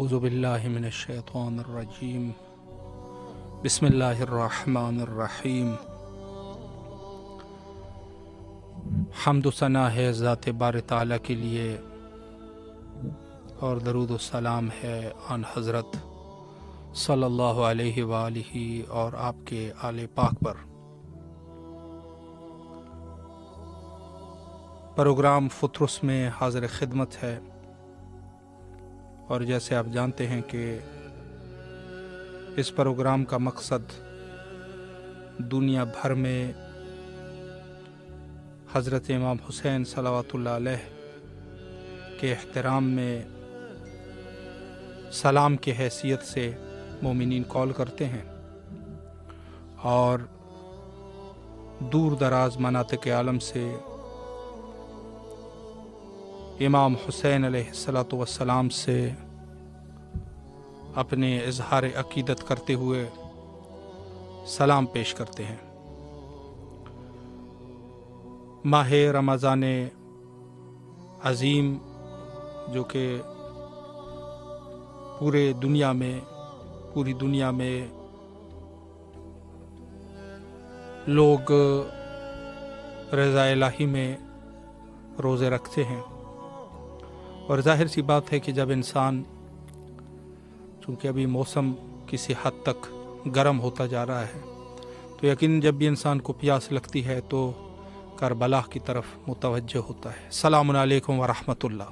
اعوذ باللہ من الشیطان الرجیم بسم اللہ الرحمن الرحیم۔ حمد و ثنا ہے ذات بار تعالیٰ کے لیے اور درود و سلام ہے آن حضرت صلی اللہ علیہ وآلہ اور آپ کے آل پاک پر۔ پروگرام فطرس میں حاضر خدمت ہے، اور جیسے آپ جانتے ہیں کہ اس پروگرام کا مقصد دنیا بھر میں حضرت امام حسین صلوات اللہ علیہ کے احترام میں سلام کی حیثیت سے مومنین کال کرتے ہیں، اور دور دراز مناطق عالم سے امام حسین علیہ السلام سے اپنے اظہار عقیدت کرتے ہوئے سلام پیش کرتے ہیں۔ ماہ رمضان عظیم جو کہ پوری دنیا میں لوگ رضا الہی میں روزے رکھتے ہیں، اور ظاہر سی بات ہے کہ جب انسان، چونکہ ابھی موسم کسی حد تک گرم ہوتا جا رہا ہے، تو یقیناً جب بھی انسان کو پیاس لگتی ہے تو کربلا کی طرف متوجہ ہوتا ہے۔ السلام علیکم ورحمۃ اللہ۔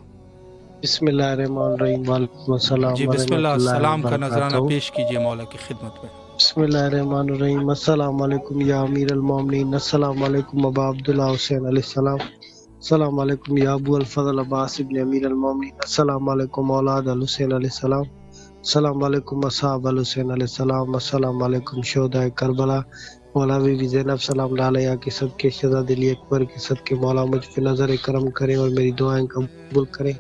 بسم اللہ الرحمن الرحیم، وعلیکم السلام جی بسم اللہ، ورحمۃ اللہ سلام کا نذرانہ وبرکاتہ۔ پیش کیجئے مولا کی خدمت میں۔ بسم اللہ الرحمن الرحیم، السلام علیکم یا امیر المومنین، السلام علیکم ابا عبداللہ حسین علیہ السلام، السلام علیکم یا ابو الفضل عباس ابن امیر المومنین، السلام علیکم اولاد الحسین علیہ السلام، السلام علیکم اصحاب الحسین علیہ السلام، السلام علیکم شہداء کربلا، مولا بی بی زینب سلام علیہا کے صدقے شہزادہ علی اکبر کے صدقے مولا مجھ پہ نظر کرم کرے اور میری دعائیں قبول کرے۔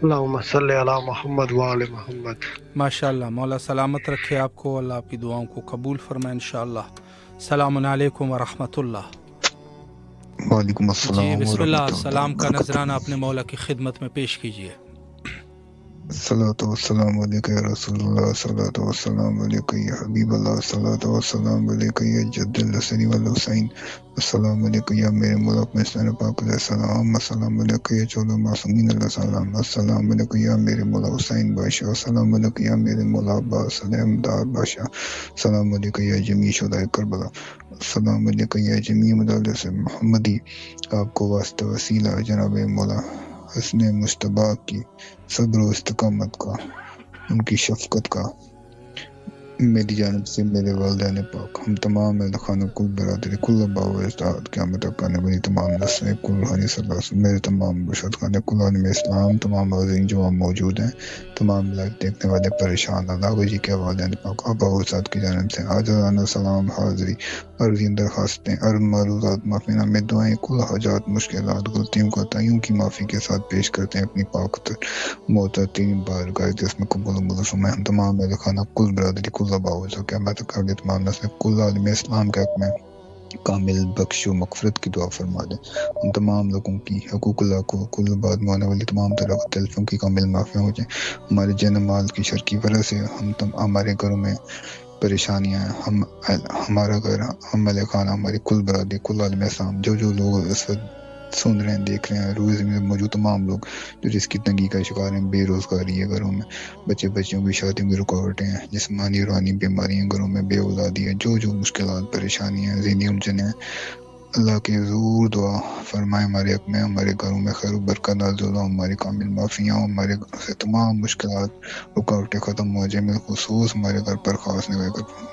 اللہم صلی علی محمد وآل محمد۔ ماشاءاللہ، مولا سلامت رکھے آپ کو، اللہ آپ کی دعاؤں کو قبول فرمائے انشاءاللہ۔ السلام علیکم ورحمۃ اللہ۔ وعلیکم السلام جی بسم اللہ، ورحمۃ اللہ سلام کا وبرکاتہ۔ نذرانہ اپنے مولا کی خدمت میں پیش کیجئے۔ الصلاۃ والسلام علیک یا رسول اللہ، الصلاۃ والسلام علیک یا حبیب اللہ، الصلاۃ والسلام علیک یا جد الحسن والحسین، السلام علیک یا میرے مولا حسین پاک علیہ السلام، السلام علیک یا چودہ معصومین علیہ السلام، السلام علیک یا میرے مولا حسین بادشاہ، السلام علیک یا میرے مولا عباس علیہ دار بادشاہ، السلام علیک یا جمیع شہداء کربلا، السلام علیک یا جمیع مدارس محمدی۔ آپ کو واسطہ وسیلہ جناب مولا حسن مشتبہ کی صبر و استقامت کا، ان کی شفقت کا، میری جانب سے میرے والدین پاک، ہم تمام اہل خانہ، کل برادری، کل آباء و اجداد، قیامت تک آنے والی تمام نسلیں، کل روحانی سلاس، میرے تمام بشر خانے، کل عالم اسلام، تمام حاضرین جو وہاں موجود ہیں، تمام لائف دیکھنے والے پریشان اللہ جی کے والدین پاک، آباء و اجداد کی جانب سے حاضرانہ سلام، حاضری، عرضی، درخواستیں، معروضات، معافی نامے، دعائیں، کل حاجات، مشکلات، غلطیوں کو عطائیوں کی معافی کے ساتھ پیش کرتے ہیں اپنی پاک معترین بارگاہ جس میں قبول فرمائے۔ ہم تمام اہل خانہ، کل برادری، کل آباء و اجداد، قیامت تک آگے تمام نسلیں، کل عالم اسلام کے حق میں کامل بخش و مغفرت کی دعا فرما دیں۔ ہم تمام لوگوں کی حقوق اللہ کو، کل بعد میں آنے والی تمام طرح تلفوں کی کامل معافی ہو جائیں۔ ہمارے جن مال کی شر کی وجہ سے ہمارے گھروں میں پریشانیاں ہیں، ہمارا گھر، ہم اہل خانہ، ہماری کل برادری، کل عالم اسلام، جو لوگ اس وقت سن رہے ہیں، دیکھ رہے ہیں، روز میں موجود تمام لوگ جو جس کی تنگی کا شکار ہیں، بے روزگاری ہے گھروں میں، بچیوں کی شادیوں کی رکاوٹیں ہیں، جسمانی روحانی بیماریاں گھروں میں، بے اولادی ہے، جو مشکلات پریشانیاں ہیں، ذہنی الجھنیں ہیں، اللہ کے حضور دعا فرمائے ہمارے حق میں، ہمارے گھروں میں خیر و برکت نازل ہو، ہماری کامل معافیاں ہوں، ہمارے گھر سے تمام مشکلات رکاوٹیں ختم ہو جائیں، بالخصوص ہمارے گھر پر خاص نگاہ کر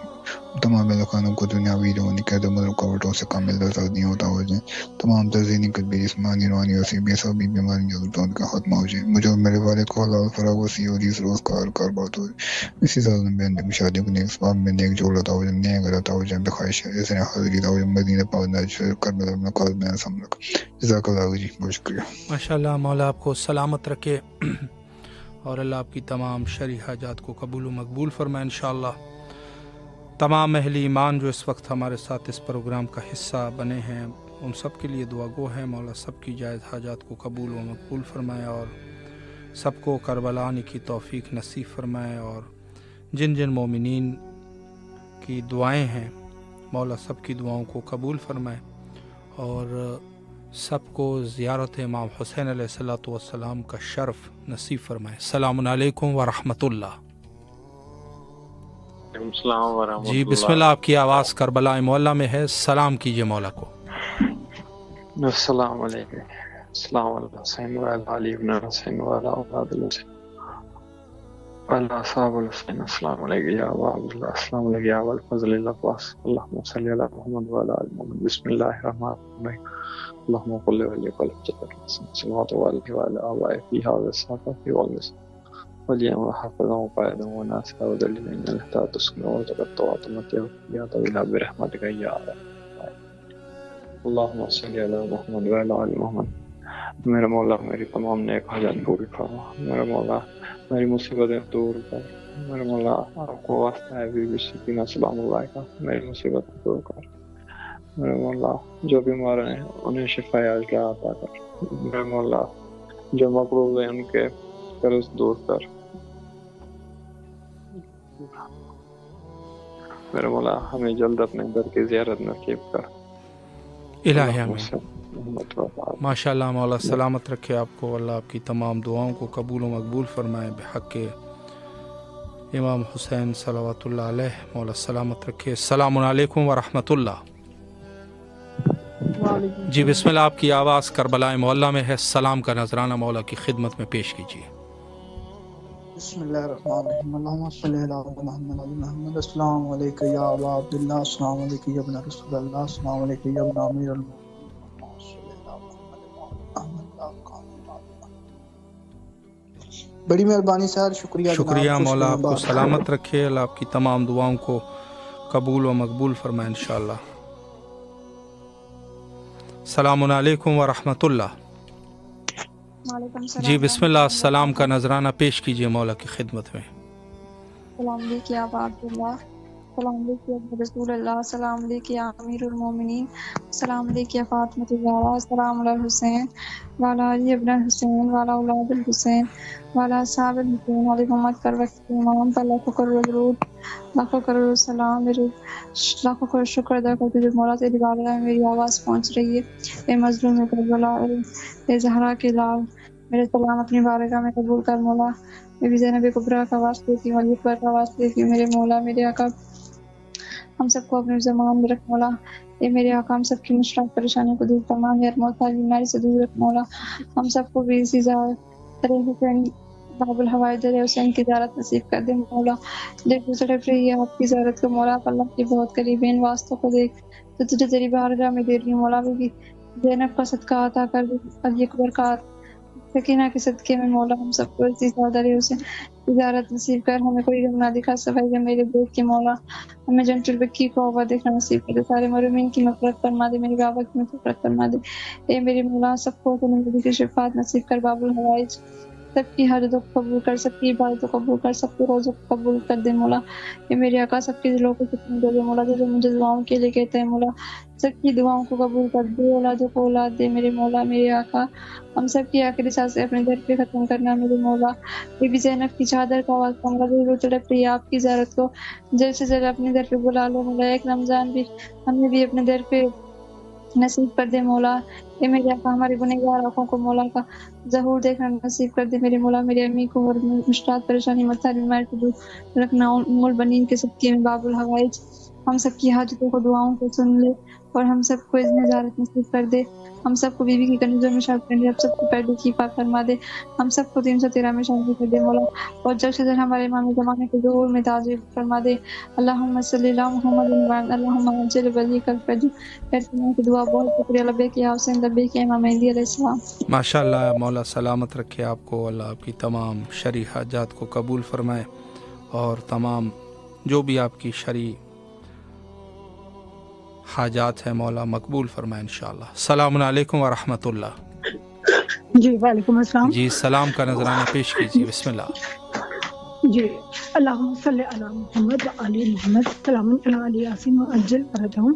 تمام اہل کو دنیاوی روحانی قید و رکاوٹوں سے کامل آزادیاں عطا ہو جائیں، تمام ذہنی قلبی جسمانی روحانی اور سبھی بیماریاں ان کا خاتمہ ہو جائے، مجھے اور میرے والد کو حلال فراغ وسیع اور روزگار کاربار ہو جائے، اسی سال میں شادیوں کے نیک اسباب میں نیک جوڑ عطا ہو جائے، نیک گھر عطا ہو جائے، بخواہش اس نے حاضری عطا ہو جائے، مدینہ پاک نازل کربلا میں قاض میں سمرک۔ جزاک اللہ جی، بہت شکریہ۔ ماشاءاللہ، مولا آپ کو سلامت رکھے اور اللہ آپ کی تمام شرعی حاجات کو قبول و مقبول فرمائے انشاءاللہ۔ تمام اہل ایمان جو اس وقت ہمارے ساتھ اس پروگرام کا حصہ بنے ہیں، ان سب کے لیے دعا گو ہیں، مولا سب کی جائز حاجات کو قبول و مقبول فرمائے اور سب کو کربلا آنے کی توفیق نصیب فرمائے، اور جن جن مومنین کی دعائیں ہیں مولا سب کی دعاؤں کو قبول فرمائے، اور سب کو زیارت امام حسین علیہ السلام کا شرف نصیب فرمائے۔ السلام علیکم ورحمۃ اللہ۔ السلام ورحمۃ اللہ۔ جی بسم اللہ، آپ کی آواز کربلا معلیٰ میں ہے، سلام کیجئے مولا کو۔ السلام علیکم۔ السلام علیکم حسین وعلی علی ابن حسین وعلی اولاد الحسین وعلی اصحاب الحسین۔ السلام علیکم یا ابا عبداللہ، السلام علیکم یا ابا الفضل العباس، اللہم صلی علی محمد وعلی آل محمد۔ بسم اللہ الرحمن الرحیم۔ اللہم قل ولی قل جدت صلوات علیہ وعلی آبائہ فی هذا الصحابہ والنساء ولیم وحفظا وقائدا وناسا ودلیلا ان الہدى تسکن وتقطعات متیات الہ برحمتک یا رب۔ اللہم صلی علی محمد وعلی آل محمد۔ میرا مولا میری تمام نیک حاجات پوری فرما، میرا مولا میری مصیبتیں دور کر، میرا مولا آپ کو واسطہ ہے بی بی سکینہ سلام اللہ کا، میری مصیبتیں دور کر، میرا مولا جو بیمار ہیں انہیں شفا عاجلہ عطا کر، میرا مولا جو مقروض ہیں ان کے قرض دور کر، میرا مولا ہمیں جلد اپنے در کی زیارت نصیب کر۔ الہی آمین۔ ماشاء اللہ، مولا سلامت رکھے آپ کو، اللہ آپ کی تمام دعاؤں کو قبول و مقبول فرمائے بحق امام حسین صلوات اللہ علیہ، مولا سلامت رکھے۔ السلام علیکم ورحمۃ اللہ۔ جی بسم اللہ، آپ کی آواز کربلا معلیٰ میں ہے، سلام کا نذرانہ مولا کی خدمت میں پیش کیجیے۔ بسم اللہ الرحمن الرحیم، اللہم صلی علی محمد علی محمد۔ السلام علیکم یا ابا عبداللہ، السلام علیکم یا ابن رسول اللہ، السلام علیکم یا ابن امیر المؤمنین۔ بڑی مہربانی سر، شکریہ شکریہ مولا آپ کو سلامت رکھے، اللہ آپ کی تمام دعاؤں کو قبول و مقبول فرمائے انشاءاللہ۔ السلام علیکم ورحمۃ اللہ۔ جی بسم اللہ، السلام کا نذرانہ پیش کیجیے مولا کی خدمت میں۔ السلام علیکم یا ابا عبداللہ، السلام علیکم یا رسول اللہ، السلام علیکم یا امیر المومنین، السلام علیکم یا فاطمہ الزہرا، السلام علی الحسین وعلی علی ابن الحسین وعلی اولاد الحسین وعلی اصحاب الحسین علی محمد کر وقت امام پر لاکھوں کروڑ درود، لاکھوں کروڑ السلام، لاکھوں کروڑ شکر ادا کرتے جو مولا تیری بارگاہ میں میری آواز پہنچ رہی ہے۔ اے مظلوم کربلا، اے زہرا کے لال، میرے سلام اپنی بارگاہ میں قبول کر مولا۔ بی بی زینب کبریٰ کا واسطے کی، ولی اکبر کا واسطے کی، میرے مولا میرے آقا ہم سب کو اپنے زمان میں رکھ مولا۔ اے میرے آقا ہم سب کی مشکلات پریشانیوں کو دور فرما، ہر موت والی بیماری سے دور رکھ مولا۔ ہم سب کو بھی اسی طرح حسین باب الہوائی در حسین کی زیارت نصیب کر دے مولا۔ دیکھ سڑپ رہی ہے آپ کی زیارت کو مولا، اللہ کے بہت قریب ان واسطوں کو دیکھ تو تجھے تیری بارگاہ میں دے رہی ہوں مولا۔ بی زینب کا صدقہ عطا کر دے، علی اکبر کا سکینہ کے صدقے میں مولا ہم سب کو اسی سادری اسے زیارت نصیب کر، ہمیں کوئی غم نہ دکھا سوائے کہ میرے بیٹ کی مولا، ہمیں جنت البقیع کو آبا دیکھنا نصیب کر دے، سارے مرحومین کی مغفرت فرما دے، میرے بابا کی مغفرت فرما دے۔ اے میری مولا سب کو زندگی کی شفاعت نصیب کر، باب الحوائج سب کی حاجتوں کو قبول کر، سب کی عبادتوں کو قبول کر، سب کے روزوں کو قبول کر دے مولا۔ اے میرے آقا سب کے دلوں کو سکون دے مولا، جو مجھے دعاؤں کے لیے کہتے ہیں مولا، سب کی دعاؤں کو قبول کر دے، اولادوں کو اولاد دے میرے مولا میرے آقا۔ ہم سب کی آخری سانسیں اپنے در پہ ختم کرنا میرے مولا۔ بی بی زینب کی چادر کا آواز مولا، جو تڑپ رہی ہے آپ کی زیارت کو جلد سے جلد اپنے در پہ بلا لو مولا۔ ایک رمضان بھی ہمیں بھی اپنے در پہ نصیب کر دے مولا۔ اے میرے آقا ہمارے گنہگار آنکھوں کو مولا کا ظہور دیکھنا نصیب کر دے میرے مولا۔ میری امی کو اور مشکلات پریشانی مرتھا بیماری کو دور رکھنا، ام البنین کے صدقے میں باب الحوائج ہم سب کی حاجتوں کو دعاؤں کو سن لے اور ہم سب کو اذن زیارت نصیب کر دے۔ ہم سب کو بیوی کی کنیزوں میں شامل کر دے، ہم سب کو پیدے کی پاک فرما دے، ہم سب کو 313 میں شامل کر دے مولا، اور جلد سے جلد ہمارے امام زمانے کے ظہور میں تعجب فرما دے۔ اللہم صلی علی محمد وعلی اللہم عجل ولیک الفجر۔ کرتے کی دعا بہت شکریہ، لبیک یا حسین، لبیک یا امام مہدی علیہ السلام۔ ماشاء اللہ، مولا سلامت رکھے آپ کو، اللہ آپ کی تمام شرعی حاجات کو قبول فرمائے اور تمام جو بھی آپ کی شرعی حاجات ہیں مولا مقبول فرمائے انشاءاللہ۔ السلام علیکم ورحمۃ اللہ۔ جی وعلیکم السلام۔ جی سلام کا نذرانہ پیش کیجیے، بسم اللہ۔ جی اللہم صلی علی محمد و آل محمد سلام علی یاسین و اجل فرجہم.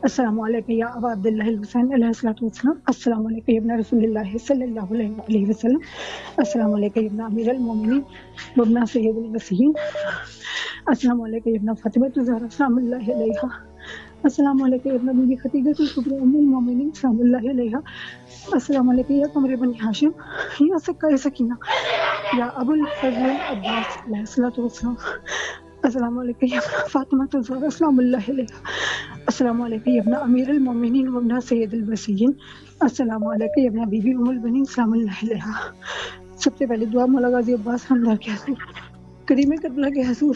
السلام علیکم یا ابا عبداللہ الحسین علیہ الصلوۃ والسلام. السلام علیکم یا ابن رسول اللہ صلی اللہ علیہ وسلم. السلام علیکم یا ابن امیر المومنین و ابن سید الوصیین. السلام علیکم یا ابن فاطمہ الزہرا سلام اللہ علیہا. السلام علیکم یا ابن بی خدیجہ الکبریٰ ام المومنین سلام اللہ علیہا. السلام علیکم یا قمر بنی ہاشم یا سکہ سکینہ یا ابو الفضل عباس علیہ الصلوۃ والسلام. السلام علیکم یا فاطمہ الزہرا سلام اللہ علیہا. السلام علیکم یا ابن امیر المومنین و ابن سید الوصیین. السلام علیکم یا ابن بی بی ام البنین سلام اللہ علیہا. سب سے پہلے دعا مولا غازی عباس حمدہ کے حضور کریم کربلا کے حضور.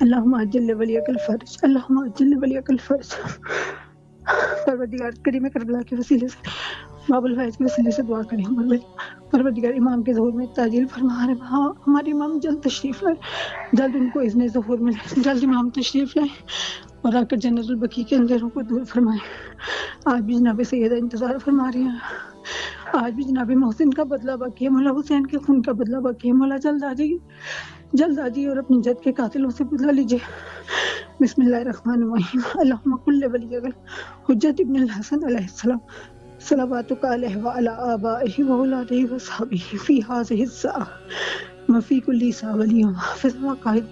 اللہم عجل ولیک الفرج، اللہم عجل ولیک الفرج. پروردگار کریم کربلا کے وسیلے سے باب الفیض کے وسیلے سے دعا کریں. پروردگار امام کے ظہور میں تعجیل فرما رہے. ہمارے امام جلد تشریف لائے، جلد ان کو اذن ظہور ملے، جلد امام تشریف لائے اور آ کر جنت البقیع کے اندھیروں کو دور فرمائیں. آج بھی جناب سیدہ انتظار فرما رہی ہیں، آج بھی جناب محسن کا بدلہ باقی ہے، مولا حسین کے خون کا بدلہ باقی ہے. مولا جلد آ جائیے، جلد آ جائیے اور اپنی جد کے قاتلوں سے بدلہ لیجیے. بسم اللہ الرحمن الرحیم. اللہم کل ولی حجت ابن الحسن علیہ السلام صلواتک علیہ وعلی آبائہ واولادہ وصحبہ فی ہذہ الساعۃ وفی کل ساعۃ ولیہ وحافظ وقائد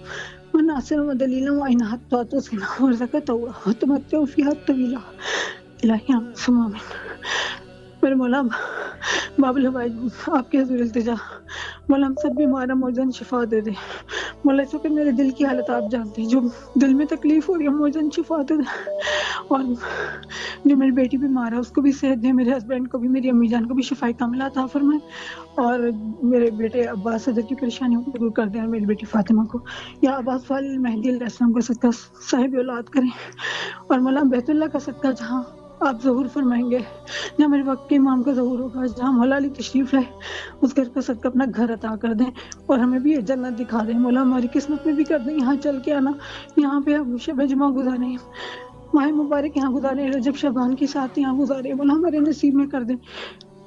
وناصر ودلیل وعناۃ وتوسنا ورزقۃ وتمتع فیہا طویلا الہی آمین ثم آمین. میرے مولا باب الحوائج آپ کے حضور التجا، مولا ہم سب بیمار ہیں، موجن شفا دے دے. مولا اس وقت میرے دل کی حالت آپ جانتے ہیں، جو دل میں تکلیف ہو رہی ہے موجن شفا دے دے. اور جو میری بیٹی بیمار ہے اس کو بھی صحت دے، میرے ہسبینڈ کو بھی، میری امی جان کو بھی شفاء کاملہ عطا فرمائے. اور میرے بیٹے عباس صدر کی پریشانیوں کو دور کر دیں، اور میری بیٹی فاطمہ کو یا عباس والد مہدی علیہ السلام کا صدقہ صاحب اولاد کریں. اور مولا بیت اللہ کا صدقہ جہاں آپ ظہور فرمائیں گے، جہاں میرے وقت کے امام کا ظہور ہوگا، جہاں مولا علی تشریف لائے، اس گھر کا صدقہ اپنا گھر عطا کر دیں اور ہمیں بھی یہ جنت دکھا دیں. مولا ہماری قسمت میں بھی کر دیں، یہاں چل کے آنا، یہاں پہ ہم شب جمعہ گزاریں، ماہ مبارک یہاں گزارے، رجب شعبان کی ساتھ یہاں گزارے. مولا ہمارے نصیب میں کر دیں.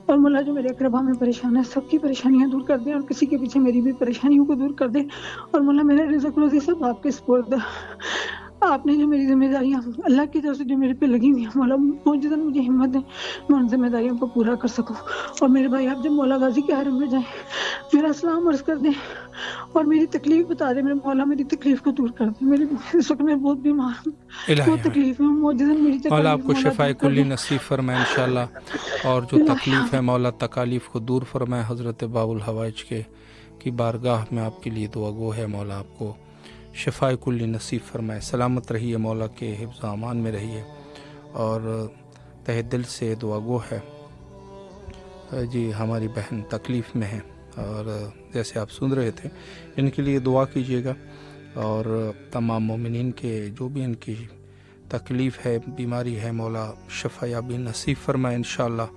اور مولا جو میرے اقربا میں پریشان ہے سب کی پریشانیاں دور کر دیں، اور کسی کے پیچھے میری بھی پریشانیوں کو دور کر دیں. اور مولا میرے رزق روزی سب آپ کے سپرد ہے. آپ نے جو میری ذمہ داریاں اللہ کی طرف سے جو میرے پہ لگی ہوئی ہیں، مولا موجوداً مجھے ہمت دیں میں ان ذمہ داریوں کو پورا کر سکوں. اور میرے بھائی آپ جب مولا غازی کے حرم میں جائیں میرا سلام عرض کر دیں اور میری تکلیف بتا دیں. میرے مولا میری تکلیف کو دور کر دیں. میری اس وقت میں بہت بیمار ہوں، بہت تکلیف میں موجوداً میری تکلیف مولا آپ کو شفاء کلی نصیب فرمائے انشاءاللہ. اور جو تکلیف ہے مولا تکالیف کو دور فرمائے. حضرت باب الحوائج کی بارگاہ میں آپ کے لیے دعا گو ہے، مولا آپ کو شفاء کلی نصیب فرمائے. سلامت رہیے، مولا کے حفظ و امان میں رہیے. اور تہ دل سے دعا گو ہے جی ہماری بہن تکلیف میں ہے، اور جیسے آپ سن رہے تھے ان کے لیے دعا کیجیے گا. اور تمام مومنین کے جو بھی ان کی تکلیف ہے، بیماری ہے، مولا شفا یابی نصیب فرمائے انشاءاللہ.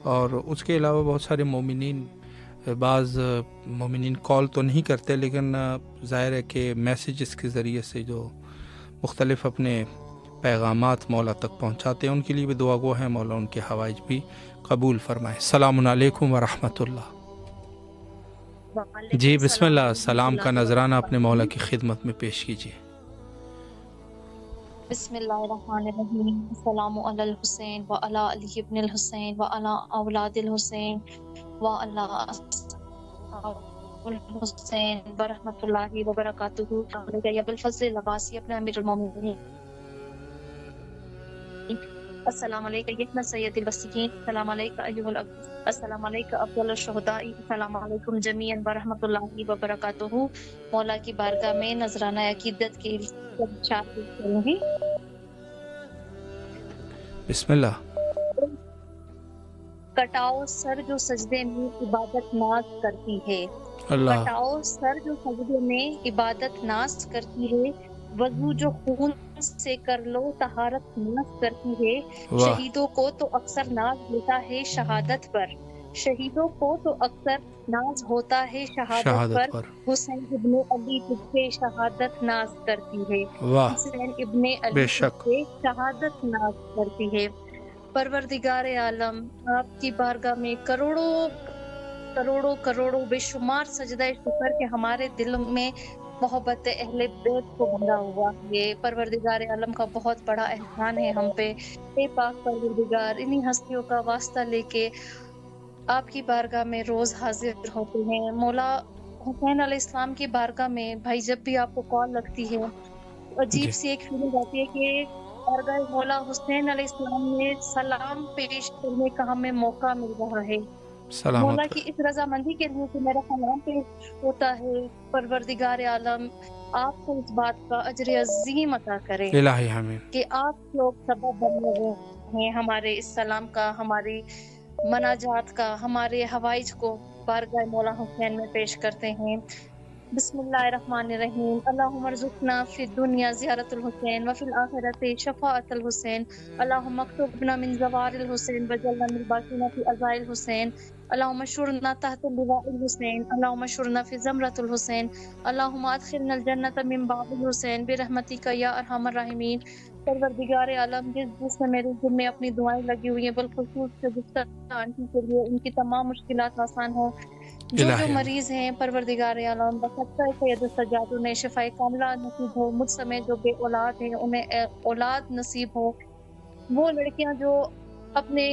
اور اس کے علاوہ بہت سارے بعض مومنین کال تو نہیں کرتے، لیکن ظاہر ہے کہ میسیجز کے ذریعے سے جو مختلف اپنے پیغامات مولا تک پہنچاتے ہیں ان کے لیے بھی دعا گو ہیں. مولا ان کے حوائج بھی قبول فرمائے. السلام علیکم ورحمۃ اللہ. جی بسم اللہ، سلام کا نذرانہ اپنے مولا کی خدمت میں پیش کیجیے. بسم اللہ الرحمن الرحیم. السلام علی الحسین و علی علی ابن الحسین و علی اولاد الحسین و علی اصحاب الحسین برحمۃ اللہ وبرکاتہ. یا بالفضل العباسی اپنے امیر المومنین. السلام علیکم یکنا سید الوصیین. السلام علیکم ایھا العبد. السلام علیکم افضل الشہداء. السلام علیکم جمیعا برحمۃ اللہ وبرکاتہ. مولا کی بارگاہ میں نذرانہ عقیدت کے لیے بسم اللہ. کٹاؤ سر جو سجدے میں عبادت ناز کرتی ہے. اللہ. کٹاؤ سر جو سجدے میں عبادت ناز کرتی ہے. وضو جو خون سے کر لو طہارت ناز کرتی ہے. شہیدوں کو تو اکثر ناز ہوتا ہے شہادت پر. شہیدوں کو تو اکثر ناز ہوتا ہے شہادت پر. حسین ابن علی تجھ پہ شہادت ناز کرتی ہے. حسین ابن علی تجھ پہ شہادت ناز کرتی ہے. پروردگار عالم آپ کی بارگاہ میں کروڑوں کروڑوں کروڑوں بے شمار سجدہ شکر کہ ہمارے دلوں میں محبت اہل بیت کو بھرا ہوا ہے۔ پروردگار عالم کا بہت بڑا احسان ہے ہم پہ۔ اے پاک پروردگار، انہی ہستیوں کا واسطہ لے کے آپ کی بارگاہ میں روز حاضر ہوتے ہیں۔ مولا حسین علیہ السلام کی بارگاہ میں بھائی جب بھی آپ کو کال لگتی ہے عجیب سی ایک فیلنگ آتی ہے کہ بارگاہ مولا حسین علیہ السلام میں سلام پیش کرنے کا ہمیں موقع مل رہا ہے۔ مولا کی اس رضامندی کے لیے کہ میرا سلام پیش ہوتا ہے، پروردگار عالم آپ کو اس بات کا اجر عظیم عطا کرے الہی آمین کہ آپ لوگ سبب بنے ہوئے ہیں ہمارے اس سلام کا، ہماری مناجات کا، ہمارے حوائج کو بارگاہ مولا حسین میں پیش کرتے ہیں۔ بسم اللہ الرحمن الرحیم۔ اللہم ارزقنا فی الدنیا زیارت الحسین وفی الآخرت شفاعت الحسین، اللہم اکتبنا من زوار الحسین وجعلنا من الباقین فی عزاء الحسین، اللہم اشرنا تحت لواء الحسین، اللہم اشرنا فی زمرۃ الحسین، اللہم ادخلنا الجنۃ من باب الحسین برحمتک یا ارحم الراحمین۔ پروردگار عالم جس سے میرے دل میں اپنی دعائیں لگی ہوئی ہیں، بالخصوص سے آنٹی کے لیے ان کی تمام مشکلات آسان ہوں، جو مریض ہیں پروردگار عالم بصدقہ سید السجاد انہیں شفاء کاملہ نصیب ہو، مجھ سمیت جو بے اولاد ہیں انہیں اولاد نصیب ہو، وہ لڑکیاں جو اپنے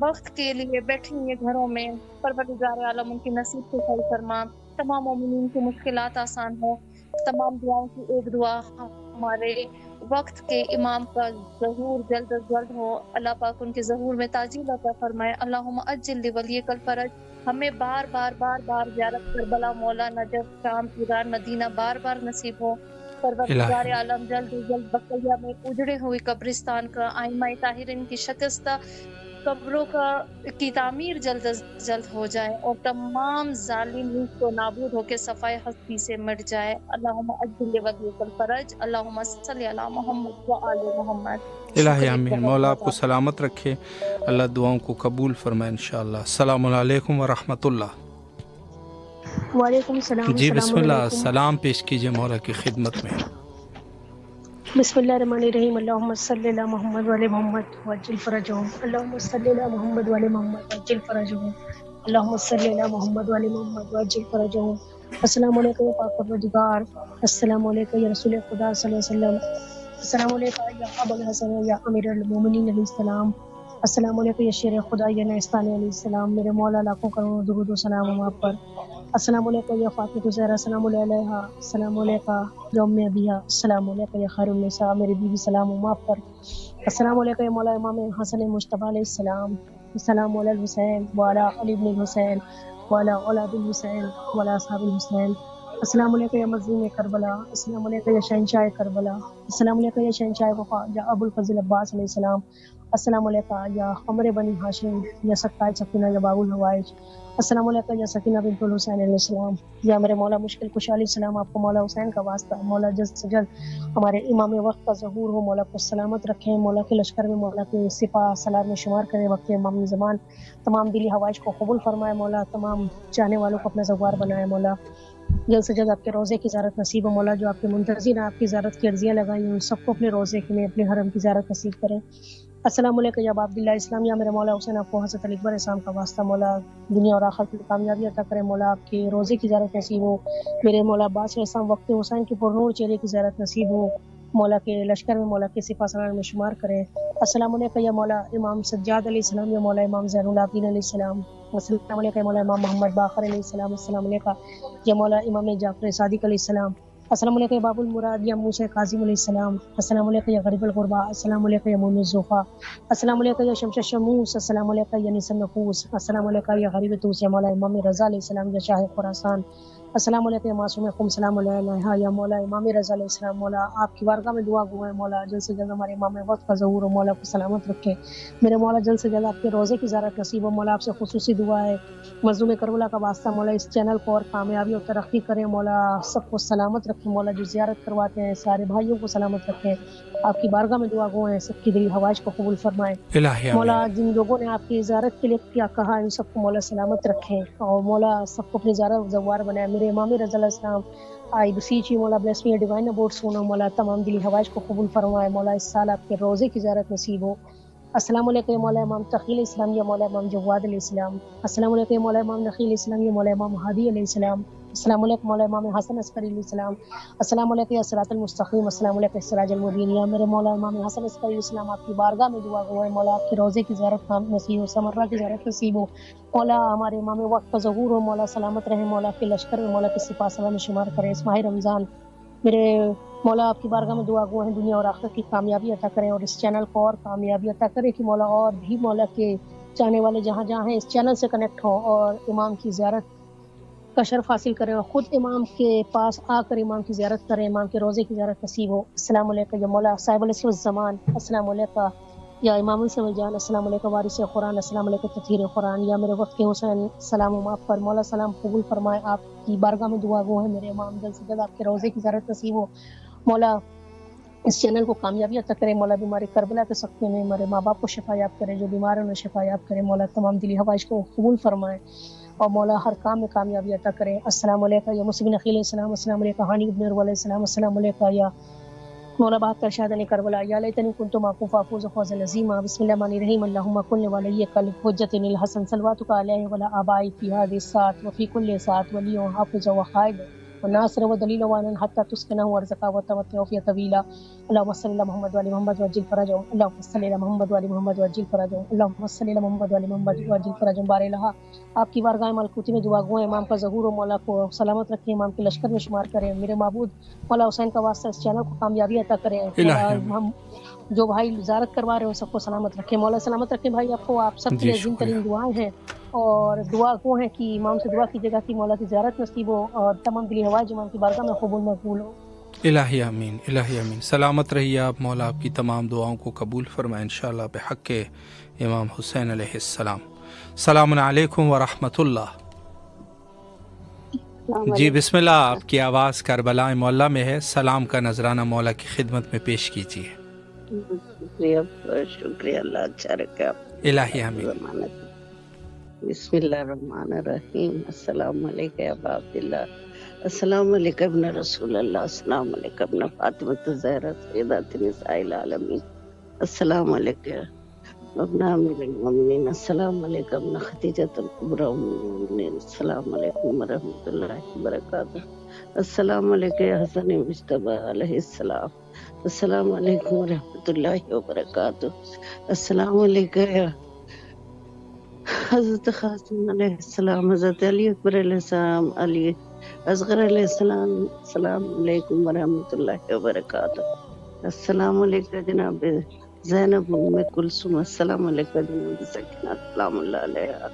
وقت کے لیے بیٹھی ہوئی ہیں گھروں میں، پروردگار عالم ان کی نصیب کو صحیح فرما، تمام مومنین کی مشکلات آسان ہو۔ تمام دعاؤں کی ایک دعا ہمارے وقت کے امام کا ظہور جلد از جلد ہو، اللہ پاک ان کے ظہور میں تعجیل عطا فرمائے۔ اللہم اجل لولیک الفرج، ہمیں بار بار بار بار زیارت کربلا، مولا، نجف، شام، ایران، مدینہ بار بار نصیب ہو۔ پروردگار عالم جلد از جلد بقیہ میں اجڑے ہوئے قبرستان کا، آئمہ طاہرین کی شکستہ قبروں کی تعمیر جلد از جلد ہو جائے اور تمام ظالم نیست و نابود ہو کے صفائے ہستی سے مٹ جائے۔ اللہم اجل لولیک الفرج، اللہم صلی علی محمد و آل محمد۔ الہی آمین۔ مولا آپ کو سلامت رکھے، اللہ دعاؤں کو قبول فرمائے انشاءاللہ۔ السلام علیکم ورحمۃ اللہ۔ وعلیکم السلام۔ جی بسم اللہ، سلام پیش کیجئے مولا کی خدمت میں۔ بسم اللہ الرحمن الرحیم۔ اللہم صلی علی محمد و علی محمد وعجل فرجہم، اللہم صلی علی محمد و علی محمد وعجل فرجہم، اللہم صلی علی محمد و علی محمد وعجل فرجہم۔ السلام علیکم یا پاک پروردگار، السلام علیکم یا رسول خدا صلی اللہ علیہ وسلم، السلام علیکم یا ابو الحسن یا امیر المومنین علیہ السلام، السلام علیکم یا شیر خدا یا نیستانی علیہ السلام، میرے مولا لاکھوں کروڑوں درود و سلام ہم آپ پر۔ السلام علیکم یا فاطمہ زہرا، السلام علیہ، السلام علیکم یا ام ابیہ، السلام علیکم یا خیر النساء، میری بیوی سلام ہم آپ پر۔ السلام علیکم یا مولا امام حسن مجتبی علیہ السلام، السلام علی الحسین وعلی علی بن الحسین وعلی اولاد الحسین وعلی اصحاب الحسین، السلام علیکم یا مظلوم کربلا، السلام علیکم یا شہنشاہ کربلا، السلام علیکم یا شہنشاہ وفا یا ابو الفضل عباس علیہ السلام، السلام علیکم یا قمر بنی ہاشم یا سکائے سکینہ یا باب الحوائج، السلام علیکم یا سکینہ بنت الحسین علیہ السلام، یا میرے مولا مشکل کشا علیہ السلام، آپ کو مولا حسین کا واسطہ، مولا جلد سے جلد ہمارے امام وقت کا ظہور ہو، مولا کو سلامت رکھیں، مولا کے لشکر میں مولا کے سپاہ سالار میں شمار کریں، وقت امام زمان تمام دلی حوائج کو قبول فرمائے، مولا تمام چاہنے والوں کو اپنا زوار بنائے، مولا جلد سے جلد آپ کے روزے کی زیارت نصیب ہو، مولا جو آپ کے منتظر ہیں آپ کی زیارت کی عرضیاں لگائی ہیں ان سب کو اپنے روزے میں اپنے حرم کی زیارت نصیب کریں۔ السلام علیکم یا عبداللہ اسلام، یا میرے مولا حسین آپ کو حضرت علی اکبر اسلام کا واسطہ، مولا دنیا اور آخرت کی کامیابی عطا کرے، مولا آپ کے روزے کی زیارت نصیب ہو، میرے مولا عباس علیہ السلام وقت حسین کی پرنور چہرے کی زیارت نصیب ہو، مولا کے لشکر میں مولا کے سپاہ سالار میں شمار کریں۔ السلام علیکم یا مولا امام سجاد علیہ السلام، یا مولا امام زین العابدین علیہ السلام، السلام علیکم یا مولا امام محمد باقر علیہ السلام، السلام علیکم یا مولا امام جعفر صادق علیہ السلام، السلام علیکم یا باب المراد یا موسیٰ کاظم علیہ السلام، السلام علیکم یا غریب الغربا، السلام علیکم یا مومن الزوفا، السلام علیکم یا شمس الشموس، السلام علیکم یا نصر النفوس، السلام علیکم یا غریب توس یا مولا امام رضا علیہ السلام یا شاہ خراسان، السلام علیکم یا معصوم قم، سلام علیہ یا مولا امام رضا علیہ السلام، مولا آپ کی بارگاہ میں دعا گو ہے، مولا جلد سے جلد ہمارے امام وقت کا ظہور ہو، مولا کو سلامت رکھے، میرے مولا جلد سے جلد آپ کے روزے کی زیارت نصیب ہو، مولا آپ سے خصوصی دعا ہے مظلوم کربلا کا واسطہ، مولا اس چینل کو اور کامیابی اور ترقی کریں، مولا سب کو سلامت رکھیں، مولا جو زیارت کرواتے ہیں سارے بھائیوں کو سلامت رکھیں، آپ کی بارگاہ میں دعا گو ہیں سب کی دلی حوائج کو قبول فرمائے، مولا جن لوگوں نے آپ کی زیارت کے لیے کیا کہا ان سب کو مولا سلامت رکھیں اور مولا سب کو اپنی زیارت زوار بنائے، میرے امام رضا علیہ السلام I beseech you مولا bless me a divine abode سونا، مولا تمام دلی حوائج کو قبول فرمائے، مولا اس سال آپ کے روزے کی زیارت نصیب ہو، السلام علیکم یا مولا امام تقی علیہ السلام یا مولا امام جواد علیہ السلام. السلام علیکم یا مولا امام نقی علیہ السلام یا مولا امام ہادی علیہ السلام. السلام علیکم مولا امام حسن عسکری علیہ السلام. السلام علیکم یا صراط المستقیم. السلام علیکم سراج المبین. یا میرے مولا امام حسن عسکری علیہ السلام آپ کی بارگاہ میں دعا گو ہے مولا آپ کے روزے کی زیارت نصیب ہو, سمرہ کی زیارت نصیب ہو مولا. ہمارے امام وقت کا ظہور ہو مولا, سلامت رہے مولا, کے لشکر میں مولا کے سپاہ سالار میں شمار کرے اس ماہ رمضان. میرے مولا آپ کی بارگاہ میں دعا گو ہیں دنیا اور آخرت کی کامیابی عطا کریں اور اس چینل کو اور کامیابی عطا کرے کہ مولا اور بھی مولا کے چاہنے والے جہاں جہاں ہیں اس چینل سے کنیکٹ ہوں اور امام کی زیارت کا شرف حاصل کریں اور خود امام کے پاس آ کر امام کی زیارت کریں, امام کے روزے کی زیارت نصیب ہو. السلام علیکم یا مولا صاحب الاسم الزمان. السلام علیکم یا امام السلام جان. السلام علیکم وارث قرآن. السلام علیکم تطہیر قرآن. یا میرے وقت کے حسین سلام و آپ پر مولا سلام قبول فرمائے. آپ کی بارگاہ میں دعا گو ہے میرے امام جلد سے جلد آپ کے روزے کی زیارت نصیب ہو مولا. اس چینل کو کامیابی عطا کرے مولا. بیماری کربلا کے سکتے میں ہمارے ماں باپ کو شفا یاب کرے, جو بیمار ہیں انہیں شفا یاب کرے مولا. تمام دلی حوائج کو قبول فرمائے اور مولا ہر کام میں کامیابی عطا کرے. السلام علیکم یا مسلم نقی علیہ السلام. السلام علیکم ہانی ابن علیہ السلام. السلام علیکم یا مولا بہتر شہدن کربلا. یا لیتنی کنت معکم فافوز فوزا عظیما. بسم اللہ الرحمن الرحیم. اللهم كن لوليك الحجة الحسن صلواتك عليه وعلى آبائه في هذه الساعة وفي كل ساعة ولي وحافظ وقائد وناصر ودليل وانا حتى تسكنه وارزقه وتمتعه فيه طويلا. اللهم صل على محمد وعلى محمد وعجل فرجهم. اللهم صل على محمد وعلى محمد وعجل فرجهم. اللهم صل على محمد وعلى محمد وعجل فرجهم. بارے لہا آپ کی بارگاہ ملکوتی میں دعا گو ہے امام کا ظہور و مولا کو سلامت رکھیں, امام کے لشکر میں شمار کریں. میرے معبود مولا حسین کا واسطہ اس چینل کو کامیابی عطا کریں. ہم جو بھائی زیارت کروا رہے ہیں سب کو سلامت رکھیں مولا. سلامت رکھیں بھائی آپ کو. آپ سب کی عظیم ترین دعائیں ہیں اور دعا کو ہیں کہ امام سے دعا کیجیے گا کہ مولا کی زیارت نصیب ہو اور تمام دلی ہوائج امام کی بارگاہ میں قبول مقبول ہو. الہی آمین, الہی آمین. سلامت رہیے آپ, مولا آپ کی تمام دعاؤں کو قبول فرمائے انشاءاللہ بحق امام حسین علیہ السلام. السلام علیکم ورحمۃ اللہ. جی بسم اللہ, آپ کی آواز کربلا معلیٰ میں ہے. سلام کا نذرانہ مولا کی خدمت میں پیش کیجیے. شکریہ اللہ اچھا رکھے آپ. الہی آمین. بسم اللہ الرحمن الرحیم. السلام علیکم یا ابا عبداللہ. السلام علیکم ابن رسول اللہ. السلام علیکم ابن فاطمۃ الزہرا سیدات نساء العالمین. السلام علیکم ابن امیر المومنین. السلام علیکم ابن خدیجۃ الکبریٰ ام المومنین. السلام علیکم ورحمۃ اللہ وبرکاتہ. السلام علیکم یا حسن مجتبی علیہ السلام. السلام علیکم ورحمۃ اللہ وبرکاتہ. السلام علیکم یا حضرت قاسم علیہ السلام, حضرت علی اکبر علیہ السلام, علی اصغر علیہ السلام. السلام علیکم ورحمۃ اللہ وبرکاتہ. السلام علیکم جناب زینب ام کلثوم. السلام علیکم جناب سکینہ سلام اللہ علیہا.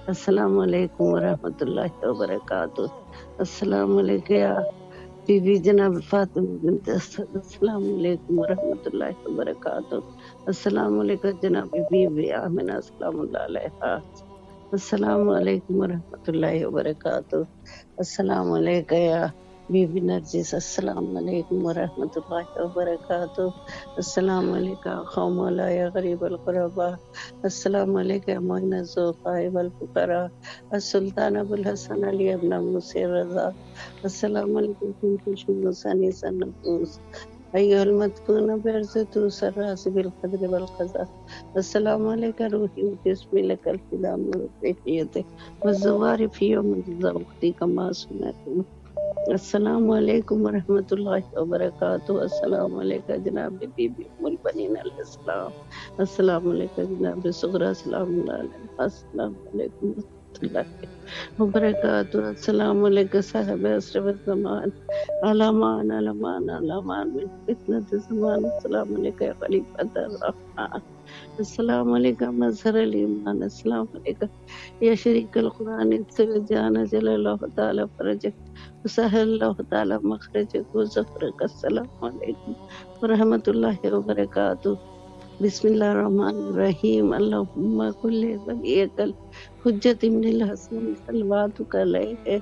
السلام علیکم ورحمۃ اللہ وبرکاتہ. السلام علیکم یا بی بی جناب فاطمہ بنت اسد. السلام علیکم ورحمۃ اللہ وبرکاتہ. السلام علیکم جناب بی بی آمنہ سلام اللہ علیہا. السلام علیکم ورحمۃ اللہ وبرکاتہ. السلام علیکم یا بی بی نرجس. السلام علیکم ورحمۃ اللہ وبرکاتہ. السلام علیکم قوم مولا یا غریب القربا. السلام علیکم معین الضعفاء والفقراء. السلطان ابو الحسن علی ابن موسی رضا. السلام علیکم شمس انیس النفوس ایها المدفون بعرضة سراس بالقدر والقضاء. السلام علیکم روحی جسم لک الفدا مرتفیت والزوار فی یوم الجزا وقتی کما سمعتم. السلام علیکم ورحمۃ اللہ وبرکاتہ. السلام علیکم جناب بی بی ام البنین علیہ السلام. السلام علیکم جناب صغرا سلام اللہ علیہ. السلام علیکم ورحمۃ اللہ وبرکاتہ. السلام علیکم صاحب اشرف الزمان علامان علامان علامان من فتنة الزمان. السلام علیکم یا خلیفۃ الرحمن. السلام علیکم مظہر الایمان. السلام علیکم یا شریک القرآن جان جل اللہ تعالی فرجک وسهل اللہ تعالی مخرجک وظفرک. السلام علیکم ورحمۃ اللہ وبرکاتہ. بسم اللہ الرحمن الرحیم. اللہم کل ولیک الحجۃ ابن الحسن صلواتک علیہ